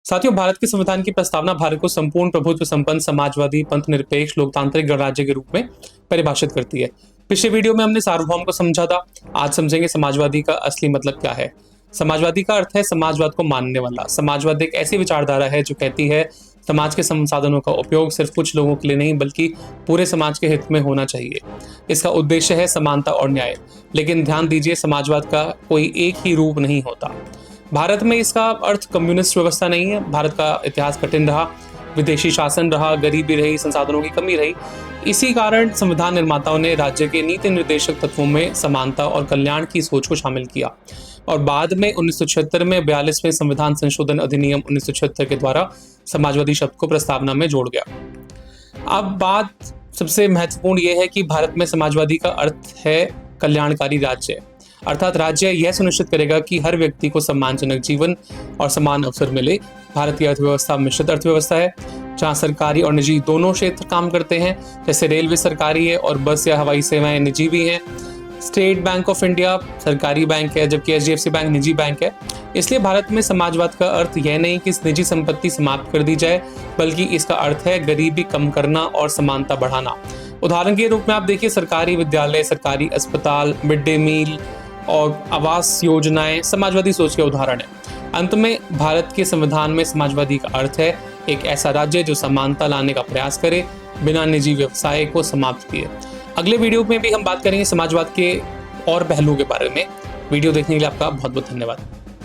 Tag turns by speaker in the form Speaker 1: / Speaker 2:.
Speaker 1: साथियों, भारत के संविधान की प्रस्तावना भारत को संपूर्ण प्रभुत्व संपन्न समाजवादी पंथ निरपेक्ष लोकतांत्रिक गणराज्य के रूप में परिभाषित करती है। पिछले वीडियो में हमने सार्वभौम को समझा था। आज समझेंगे समाजवादी का असली मतलब क्या है। समाजवादी का अर्थ है समाजवाद को मानने वाला। समाजवाद एक ऐसी विचारधारा है जो कहती है समाज के संसाधनों का उपयोग सिर्फ कुछ लोगों के लिए नहीं बल्कि पूरे समाज के हित में होना चाहिए। इसका उद्देश्य है समानता और न्याय। लेकिन ध्यान दीजिए, समाजवाद का कोई एक ही रूप नहीं होता। भारत में इसका अर्थ कम्युनिस्ट व्यवस्था नहीं है। भारत का इतिहास कठिन रहा, विदेशी शासन रहा, गरीबी रही, संसाधनों की कमी रही। इसी कारण संविधान निर्माताओं ने राज्य के नीति निर्देशक तत्वों में समानता और कल्याण की सोच को शामिल किया और बाद में 1976 में 42वें संविधान संशोधन अधिनियम 1976 के द्वारा समाजवादी शब्द को प्रस्तावना में जोड़ गया। अब बात सबसे महत्वपूर्ण यह है कि भारत में समाजवादी का अर्थ है कल्याणकारी राज्य, अर्थात राज्य यह सुनिश्चित करेगा कि हर व्यक्ति को सम्मानजनक जीवन और समान अवसर मिले। भारत की अर्थव्यवस्था मिश्रित अर्थव्यवस्था है, जहां सरकारी और निजी दोनों क्षेत्र काम करते हैं। जैसे रेलवे सरकारी है और बस या हवाई सेवाएं निजी भी हैं। स्टेट बैंक ऑफ इंडिया सरकारी बैंक है, जबकि HDFC बैंक निजी बैंक है। इसलिए भारत में समाजवाद का अर्थ यह नहीं कि निजी संपत्ति समाप्त कर दी जाए, बल्कि इसका अर्थ है गरीबी कम करना और समानता बढ़ाना। उदाहरण के रूप में आप देखिए, सरकारी विद्यालय, सरकारी अस्पताल, मिड डे मील और आवास योजनाएं समाजवादी सोच के उदाहरण है। अंत में भारत के संविधान में समाजवादी का अर्थ है एक ऐसा राज्य जो समानता लाने का प्रयास करे बिना निजी व्यवसाय को समाप्त किए। अगले वीडियो में भी हम बात करेंगे समाजवाद के और पहलुओं के बारे में। वीडियो देखने के लिए आपका बहुत बहुत धन्यवाद।